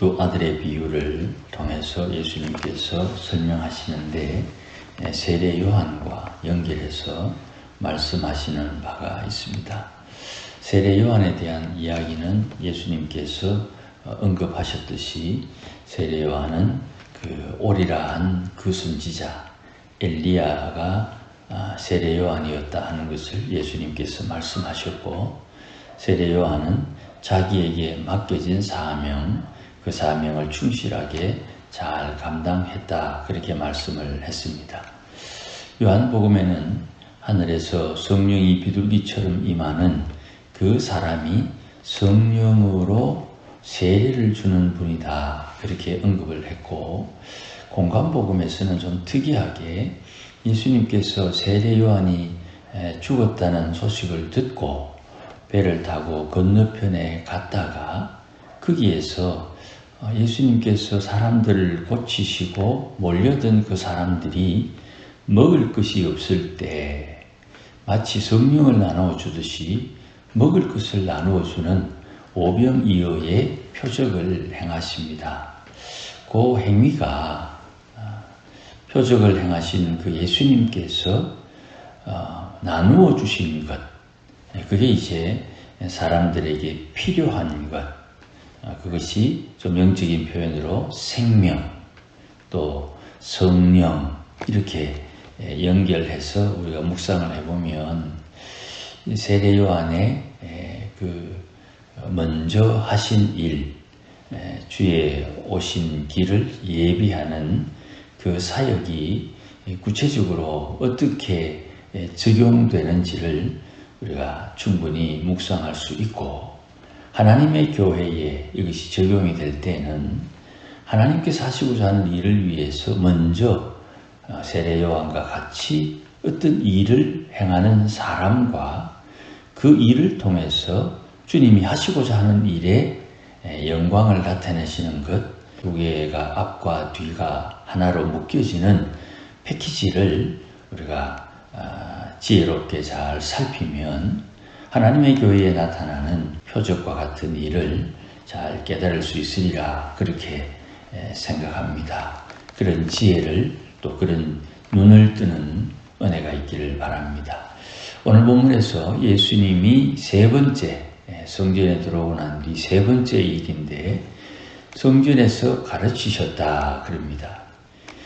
두 아들의 비유를 통해서 예수님께서 설명하시는데 세례 요한과 연결해서 말씀하시는 바가 있습니다. 세례 요한에 대한 이야기는 예수님께서 언급하셨듯이 세례 요한은 그 오리라한 그 선지자 엘리야가 세례 요한이었다 하는 것을 예수님께서 말씀하셨고, 세례 요한은 자기에게 맡겨진 사명, 그 사명을 충실하게 잘 감당했다, 그렇게 말씀을 했습니다. 요한복음에는 하늘에서 성령이 비둘기처럼 임하는 그 사람이 성령으로 세례를 주는 분이다, 그렇게 언급을 했고, 공관복음에서는 좀 특이하게 예수님께서 세례 요한이 죽었다는 소식을 듣고 배를 타고 건너편에 갔다가 거기에서 예수님께서 사람들을 고치시고 몰려든 그 사람들이 먹을 것이 없을 때 마치 성령을 나누어 주듯이 먹을 것을 나누어 주는 오병이어의 표적을 행하십니다. 그 행위가 표적을 행하신 그 예수님께서 나누어 주신 것, 그게 이제 사람들에게 필요한 것, 그것이 좀 영적인 표현으로 생명, 또 성령, 이렇게 연결해서 우리가 묵상을 해보면 세례 요한의 그 먼저 하신 일, 주의 오신 길을 예비하는 그 사역이 구체적으로 어떻게 적용되는지를 우리가 충분히 묵상할 수 있고, 하나님의 교회에 이것이 적용이 될 때는 하나님께서 하시고자 하는 일을 위해서 먼저 세례 요한과 같이 어떤 일을 행하는 사람과 그 일을 통해서 주님이 하시고자 하는 일에 영광을 나타내시는 것, 두 개가 앞과 뒤가 하나로 묶여지는 패키지를 우리가 지혜롭게 잘 살피면 하나님의 교회에 나타나는 표적과 같은 일을 잘 깨달을 수 있으리라, 그렇게 생각합니다. 그런 지혜를, 또 그런 눈을 뜨는 은혜가 있기를 바랍니다. 오늘 본문에서 예수님이 세 번째, 성전에 들어오고 난 뒤 세 번째 일인데 성전에서 가르치셨다 그럽니다.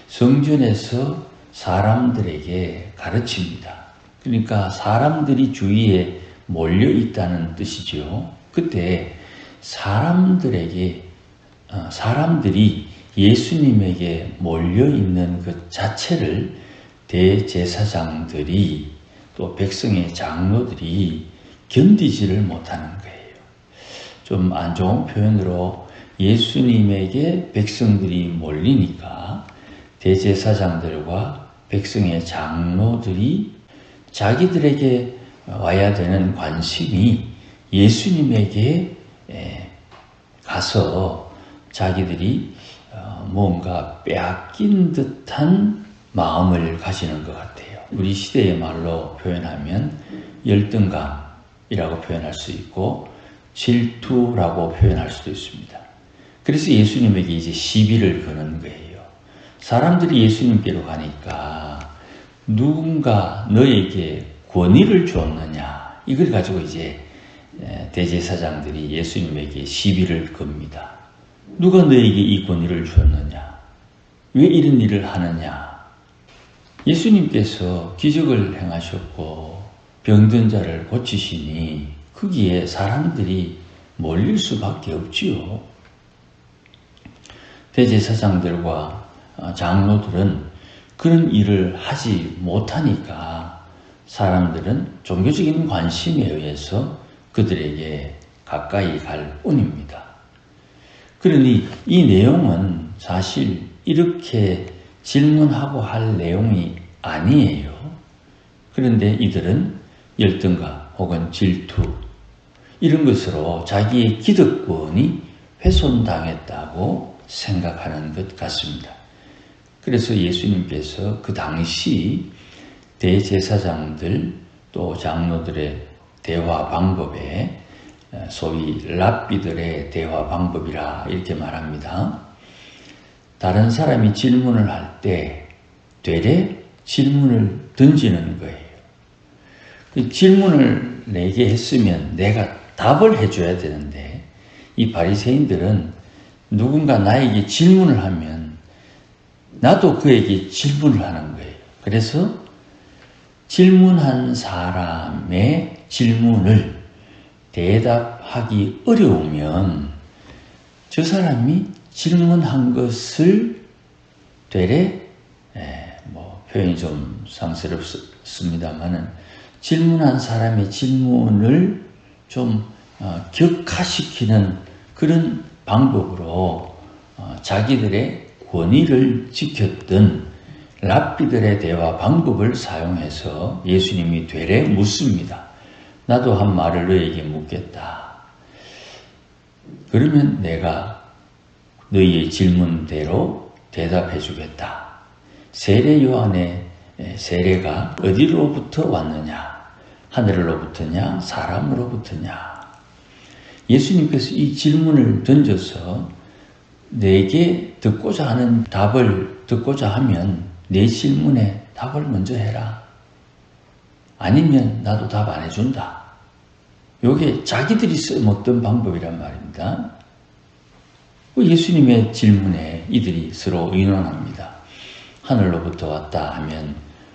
성전에서 사람들에게 가르칩니다. 그러니까 사람들이 주위에 몰려 있다는 뜻이죠. 그때 사람들이 예수님에게 몰려 있는 것 자체를 대제사장들이 또 백성의 장로들이 견디지를 못하는 거예요. 좀 안 좋은 표현으로 예수님에게 백성들이 몰리니까 대제사장들과 백성의 장로들이 자기들에게 와야 되는 관심이 예수님에게 가서 자기들이 뭔가 빼앗긴 듯한 마음을 가지는 것 같아요. 우리 시대의 말로 표현하면 열등감이라고 표현할 수 있고 질투라고 표현할 수도 있습니다. 그래서 예수님에게 이제 시비를 거는 거예요. 사람들이 예수님께로 가니까 누군가 너에게 권위를 줬느냐, 이걸 가지고 이제 대제사장들이 예수님에게 시비를 겁니다. 누가 너에게 이 권위를 줬느냐? 왜 이런 일을 하느냐? 예수님께서 기적을 행하셨고 병든 자를 고치시니 거기에 사람들이 몰릴 수밖에 없지요. 대제사장들과 장로들은 그런 일을 하지 못하니까 사람들은 종교적인 관심에 의해서 그들에게 가까이 갈 뿐입니다. 그러니 이 내용은 사실 이렇게 질문하고 할 내용이 아니에요. 그런데 이들은 열등감 혹은 질투, 이런 것으로 자기의 기득권이 훼손당했다고 생각하는 것 같습니다. 그래서 예수님께서 그 당시 대제사장들 또 장로들의 대화 방법에 소위 랍비들의 대화 방법이라 이렇게 말합니다. 다른 사람이 질문을 할 때 되레 질문을 던지는 거예요. 그 질문을 내게 했으면 내가 답을 해줘야 되는데 이 바리새인들은 누군가 나에게 질문을 하면 나도 그에게 질문을 하는 거예요. 그래서 질문한 사람의 질문을 대답하기 어려우면 저 사람이 질문한 것을 되레 표현이 좀 상스럽습니다만은 질문한 사람의 질문을 좀 격화시키는 그런 방법으로 자기들의 권위를 지켰던 랍비들의 대화 방법을 사용해서 예수님이 되레 묻습니다. 나도 한 말을 너에게 묻겠다. 그러면 내가 너희의 질문대로 대답해 주겠다. 세례 요한의 세례가 어디로부터 왔느냐? 하늘로부터냐? 사람으로부터냐? 예수님께서 이 질문을 던져서 내게 듣고자 하는 답을 듣고자 하면 내 질문에 답을 먼저 해라. 아니면 나도 답 안 해준다. 이게 자기들이 써먹던 방법이란 말입니다. 예수님의 질문에 이들이 서로 의논합니다. 하늘로부터 왔다 하면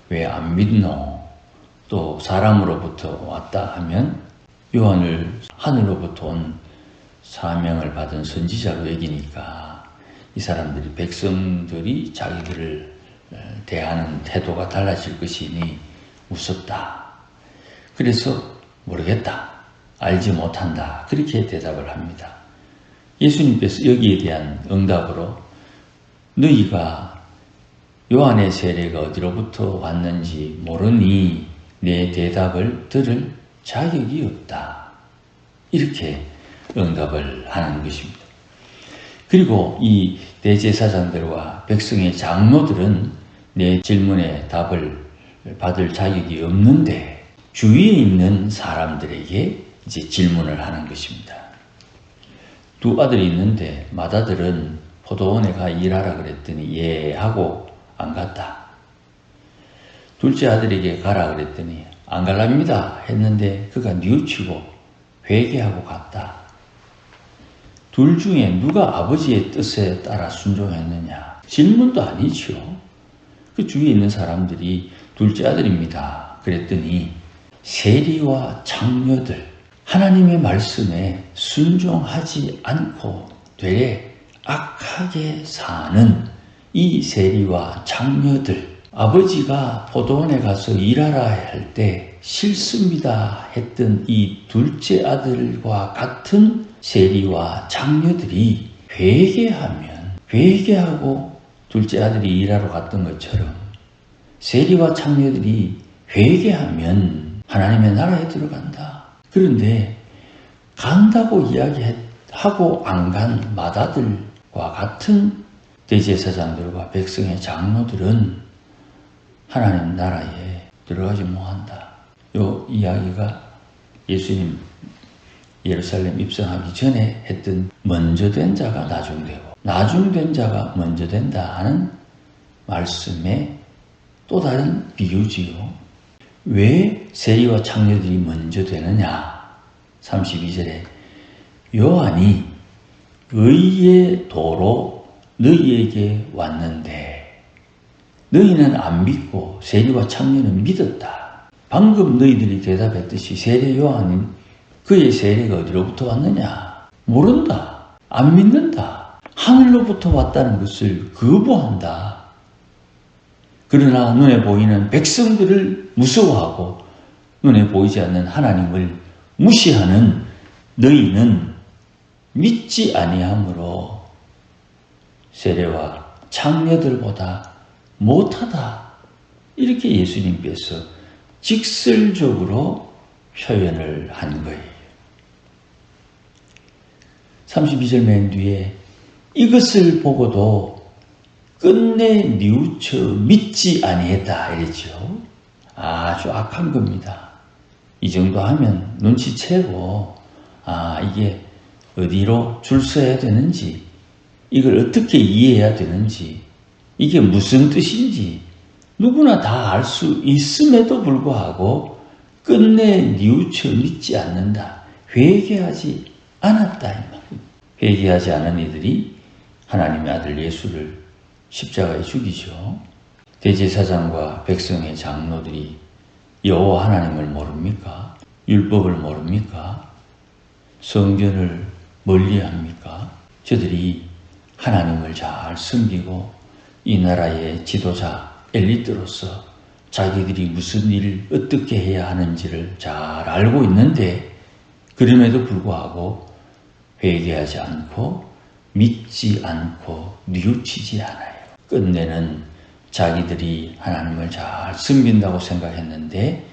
왜 안 믿노? 또 사람으로부터 왔다 하면 요한을 하늘로부터 온 사명을 받은 선지자로 여기니까 이 사람들이 백성들이 자기들을 대하는 태도가 달라질 것이니 무섭다. 그래서 모르겠다. 알지 못한다. 그렇게 대답을 합니다. 예수님께서 여기에 대한 응답으로 너희가 요한의 세례가 어디로부터 왔는지 모르니 내 대답을 들을 자격이 없다. 이렇게 응답을 하는 것입니다. 그리고 이 대제사장들과 백성의 장로들은 내 질문에 답을 받을 자격이 없는데 주위에 있는 사람들에게 이제 질문을 하는 것입니다. 두 아들이 있는데 맏아들은 포도원에 가 일하라 그랬더니 예 하고 안 갔다. 둘째 아들에게 가라 그랬더니 안 갈랍니다 했는데 그가 뉘우치고 회개하고 갔다. 둘 중에 누가 아버지의 뜻에 따라 순종했느냐? 질문도 아니죠. 그 주위에 있는 사람들이 둘째 아들입니다 그랬더니 세리와 장녀들, 하나님의 말씀에 순종하지 않고 되레 악하게 사는 이 세리와 장녀들, 아버지가 포도원에 가서 일하라 할 때 싫습니다 했던 이 둘째 아들과 같은 세리와 장녀들이 회개하고 둘째 아들이 일하러 갔던 것처럼 세리와 장녀들이 회개하면 하나님의 나라에 들어간다. 그런데 간다고 이야기하고 안 간 맏아들과 같은 대제사장들과 백성의 장로들은 하나님 나라에 들어가지 못한다. 이 이야기가 예수님 예루살렘 입성하기 전에 했던 먼저 된 자가 나중되고 나중된 자가 먼저 된다 하는 말씀의 또 다른 비유지요. 왜 세리와 장녀들이 먼저 되느냐? 32절에 요한이 의의 도로 너희에게 왔는데 너희는 안 믿고 세리와 장녀는 믿었다. 방금 너희들이 대답했듯이 세례 요한은 그의 세례가 어디로부터 왔느냐? 모른다. 안 믿는다. 하늘로부터 왔다는 것을 거부한다. 그러나 눈에 보이는 백성들을 무서워하고 눈에 보이지 않는 하나님을 무시하는 너희는 믿지 아니하므로 세례와 장녀들보다 못하다. 이렇게 예수님께서 직설적으로 표현을 한 거예요. 32절 맨 뒤에 이것을 보고도 끝내 뉘우쳐 믿지 아니했다 이랬죠. 아주 악한 겁니다. 이 정도 하면 눈치채고 이게 어디로 줄 서야 되는지, 이걸 어떻게 이해해야 되는지, 이게 무슨 뜻인지 누구나 다 알 수 있음에도 불구하고 끝내 뉘우쳐 믿지 않는다. 회개하지 않았다. 이 말입니다. 회개하지 않은 이들이 하나님의 아들 예수를 십자가에 죽이죠. 대제사장과 백성의 장로들이 여호와 하나님을 모릅니까? 율법을 모릅니까? 성전을 멀리합니까? 저들이 하나님을 잘 섬기고 이 나라의 지도자 엘리트로서 자기들이 무슨 일을 어떻게 해야 하는지를 잘 알고 있는데 그럼에도 불구하고 회개하지 않고 믿지 않고 뉘우치지 않아요. 끝내는 자기들이 하나님을 잘 섬긴다고 생각했는데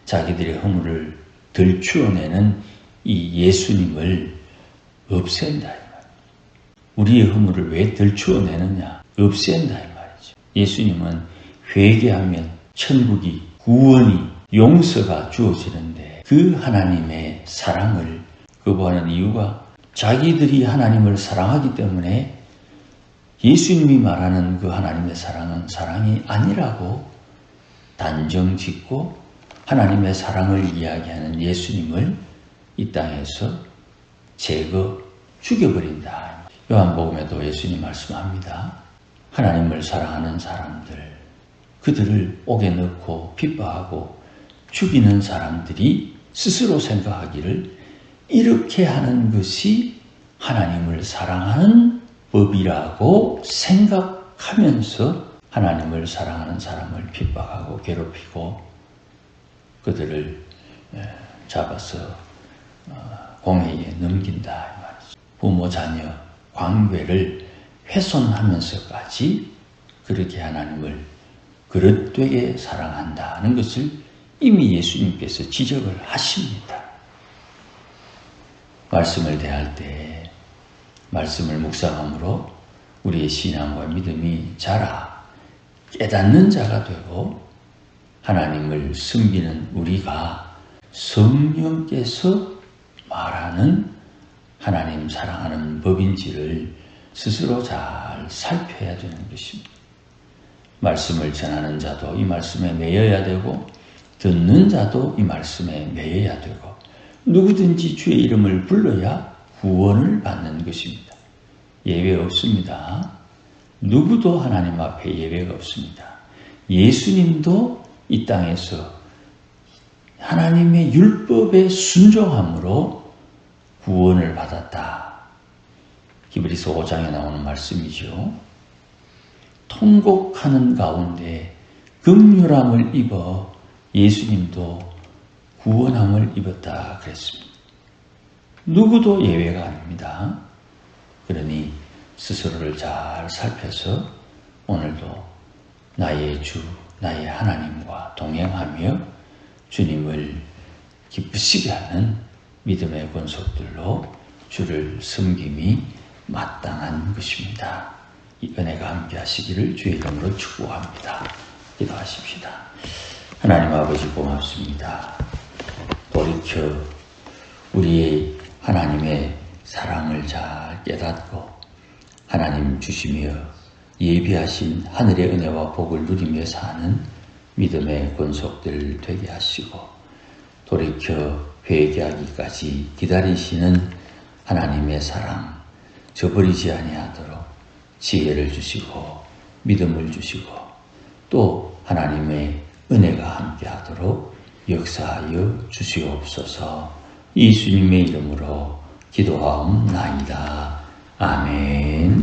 자기들의 허물을 들추어내는 이 예수님을 없앤다. 우리의 허물을 왜 들추어내느냐? 없앤다 이 말이죠. 예수님은 회개하면 천국이, 구원이, 용서가 주어지는데 그 하나님의 사랑을 거부하는 이유가 자기들이 하나님을 사랑하기 때문에 예수님이 말하는 그 하나님의 사랑은 사랑이 아니라고 단정 짓고 하나님의 사랑을 이야기하는 예수님을 이 땅에서 죽여버린다. 요한복음에도 예수님 말씀합니다. 하나님을 사랑하는 사람들, 그들을 옥에 넣고 핍박하고 죽이는 사람들이 스스로 생각하기를 이렇게 하는 것이 하나님을 사랑하는 법이라고 생각하면서 하나님을 사랑하는 사람을 핍박하고 괴롭히고 그들을 잡아서 공회에 넘긴다. 부모 자녀 관계를 훼손하면서까지 그렇게 하나님을 그릇되게 사랑한다는 것을 이미 예수님께서 지적을 하십니다. 말씀을 대할 때 말씀을 묵상함으로 우리의 신앙과 믿음이 자라 깨닫는 자가 되고 하나님을 섬기는 우리가 성령께서 말하는 하나님 사랑하는 법인지를 스스로 잘 살펴야 되는 것입니다. 말씀을 전하는 자도 이 말씀에 매여야 되고 듣는 자도 이 말씀에 매여야 되고 누구든지 주의 이름을 불러야 구원을 받는 것입니다. 예외 없습니다. 누구도 하나님 앞에 예외가 없습니다. 예수님도 이 땅에서 하나님의 율법에 순종함으로 구원을 받았다. 히브리서 5장에 나오는 말씀이죠. 통곡하는 가운데 긍휼함을 입어 예수님도 구원함을 입었다 그랬습니다. 누구도 예외가 아닙니다. 그러니 스스로를 잘 살펴서 오늘도 나의 주, 나의 하나님과 동행하며 주님을 기쁘시게 하는 믿음의 권속들로 주를 섬김이 마땅한 것입니다. 이 은혜가 함께 하시기를 주의 이름으로 축복합니다. 기도하십시다. 하나님 아버지 고맙습니다. 돌이켜 우리의 하나님의 사랑을 잘 깨닫고 하나님 주시며 예비하신 하늘의 은혜와 복을 누리며 사는 믿음의 권속들 되게 하시고 돌이켜 회개하기까지 기다리시는 하나님의 사랑 저버리지 아니하도록 지혜를 주시고 믿음을 주시고 또 하나님의 은혜가 함께하도록 역사하여 주시옵소서. 예수님의 이름으로 기도하옵나이다. 아멘.